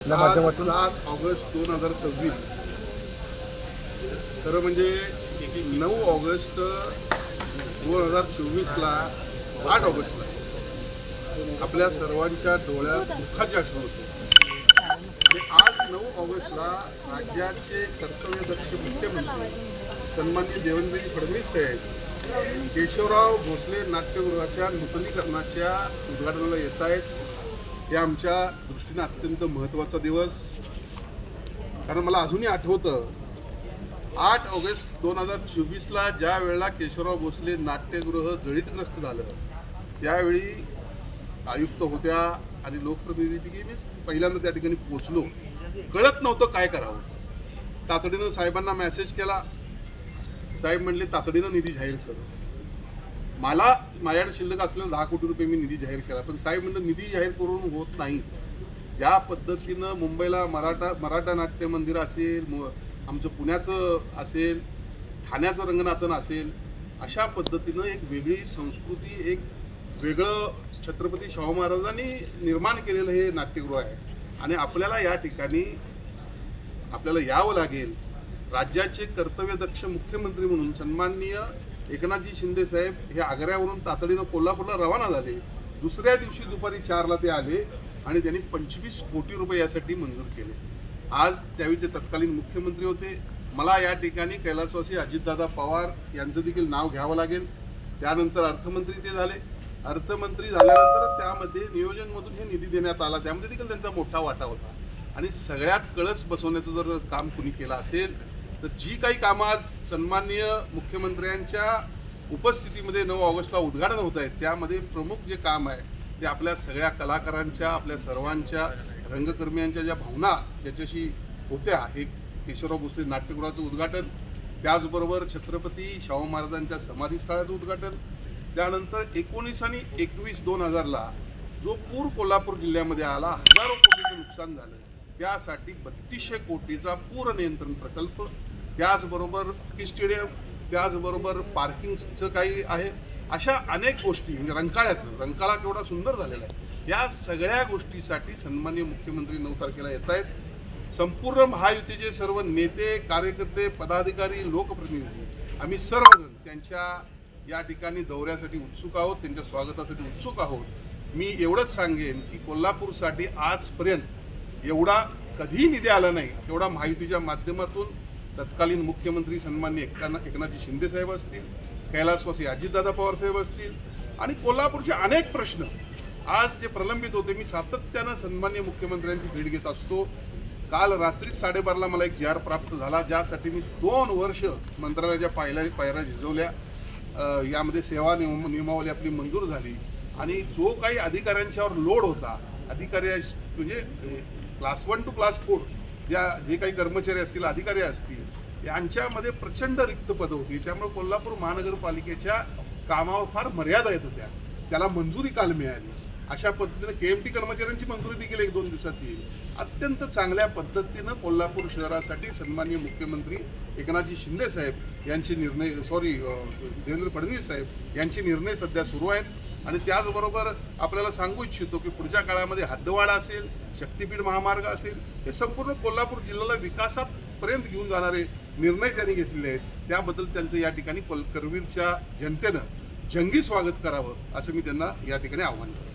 आज 7 ऑगस्ट 2026 खरं म्हणजे 9 ऑगस्ट 2024ला 8 ऑगस्टला आपल्या सर्वांच्या डोळ्यात दुःखाचे अश्रू होते आणि आज 9 ऑगस्टला राज्याचे कर्तव्यदक्ष मुख्यमंत्री सन्माननीय देवेंद्र फडणवीस साहेब केशवराव भोसले नाट्यगृहाच्या नूतनीकरणाच्या उद्घाटनाला येत आहेत. हे आमच्या दृष्टीने अत्यंत महत्त्वाचा दिवस, कारण मला अजूनही आठवतं 8 ऑगस्ट 2024ला ज्या वेळेला केशवराव भोसले नाट्यगृह जळीतग्रस्त झालं त्यावेळी आयुक्त होत्या आणि लोकप्रतिनिधीपैकी मी पहिल्यांदा त्या ठिकाणी पोचलो. कळत नव्हतं काय करावं. तातडीनं साहेबांना मेसेज केला. साहेब म्हणले तातडीनं निधी जाहीर कर. मला माझ्याकडे शिल्लक असलेला 10 कोटी रुपये मी निधी जाहीर केला, पण साहेब म्हणलं निधी जाहीर करून होत नाही. ज्या पद्धतीनं मुंबईला मराठा नाट्य मंदिर असेल, आमचं पुण्याचं असेल, ठाण्याचं रंगनाथन असेल, अशा पद्धतीनं एक वेगळी संस्कृती, एक वेगळं छत्रपती शाहू महाराजांनी निर्माण केलेलं हे नाट्यगृह आहे आणि आपल्याला या ठिकाणी आपल्याला यावं लागेल. राज्याचे कर्तव्यदक्ष मुख्यमंत्री म्हणून सन्माननीय एकनाथजी शिंदे साहेब हे आग्र्यावरून तातडीनं कोल्हापूरला रवाना झाले. दुसऱ्या दिवशी दुपारी 4ला ते आले आणि त्यांनी 25 कोटी रुपये यासाठी मंजूर केले. आज त्यावेळी ते तत्कालीन मुख्यमंत्री होते. मला या ठिकाणी कैलासवासी अजितदादा पवार यांचं देखील नाव घ्यावं लागेल. त्यानंतर अर्थमंत्री ते झाले. अर्थमंत्री झाल्यानंतर त्यामध्ये नियोजनमधून हे निधी देण्यात आला, त्यामध्ये देखील त्यांचा मोठा वाटा होता. आणि सगळ्यात कळस बसवण्याचं जर काम कुणी केलं असेल तर जी काही कामं आज सन्माननीय मुख्यमंत्र्यांच्या उपस्थितीमध्ये 9 ऑगस्टला उद्घाटन होत आहेत त्यामध्ये प्रमुख जे काम आहे ते आपल्या सगळ्या कलाकारांच्या, आपल्या सर्वांच्या, रंगकर्मियांच्या ज्या भावना ज्याच्याशी होत्या, हे केशवराव भोसले नाट्यगृहाचं उद्घाटन, त्याचबरोबर छत्रपती शाहू महाराजांच्या समाधीस्थळाचं उद्घाटन, त्यानंतर 19 आणि 21/2000ला जो पूर कोल्हापूर जिल्ह्यामध्ये आला, हजारो कोटीचं नुकसान झालं, त्यासाठी 3200 कोटीचा पूर नियंत्रण प्रकल्प, त्याचबरोबर हॉकी स्टेडियम, त्याचबरोबर पार्किंगचं काही आहे, अशा अनेक गोष्टी. म्हणजे रंकाळा केवढा सुंदर झालेला आहे. या सगळ्या गोष्टीसाठी सन्माननीय मुख्यमंत्री 9 तारखेला येत आहेत. संपूर्ण महायुतीचे सर्व नेते, कार्यकर्ते, पदाधिकारी, लोकप्रतिनिधी आम्ही सर्वजण त्यांच्या या ठिकाणी दौऱ्यासाठी उत्सुक आहोत, त्यांच्या स्वागतासाठी उत्सुक आहोत. मी एवढंच सांगेन की कोल्हापूरसाठी आजपर्यंत एवढा कधीही निधी आला नाही तेवढा महायुतीच्या माध्यमातून तत्कालीन मुख्यमंत्री सन्माननीय एकनाथजी शिंदे साहेब असतील, कैलासवासी अजितदादा पवार साहेब असतील आणि कोल्हापूरचे अनेक प्रश्न आज जे प्रलंबित होते, मी सातत्यानं सन्माननीय मुख्यमंत्र्यांची भेट घेत असतो. काल रात्री 12:30ला मला एक जी.आर. प्राप्त झाला, ज्यासाठी मी 2 वर्ष मंत्रालयाच्या पायऱ्या झिजवल्या. यामध्ये सेवा नियमावली आपली मंजूर झाली आणि जो काही अधिकाऱ्यांच्यावर लोड होता, अधिकारी म्हणजे क्लास 1 to क्लास 4 जे काही कर्मचारी असतील, अधिकारी असतील, यांच्यामध्ये प्रचंड रिक्त पदं होती. त्यामुळे कोल्हापूर महानगरपालिकेच्या कामावर फार मर्यादा येत होत्या. त्याला मंजुरी काल मिळाली. अशा पद्धतीने KMT कर्मचाऱ्यांची मंजुरी देखील 1-2 दिवसात येईल. अत्यंत चांगल्या पद्धतीनं कोल्हापूर शहरासाठी सन्माननीय मुख्यमंत्री एकनाथजी शिंदे साहेब यांचे निर्णय देवेंद्र फडणवीस साहेब यांचे निर्णय सध्या सुरू आहेत. आणि त्याचबरोबर आपल्याला सांगू इच्छितो की पुढच्या काळामध्ये हद्दवाढा असेल, शक्तीपीठ महामार्ग असेल, हे संपूर्ण कोल्हापूर जिल्ह्याला विकासापर्यंत घेऊन जाणारे निर्णय त्यांनी घेतलेले आहेत. त्याबद्दल त्यांचं या ठिकाणी करवीरच्या जनतेनं जंगी स्वागत करावं असं मी त्यांना या ठिकाणी आव्हान करतो.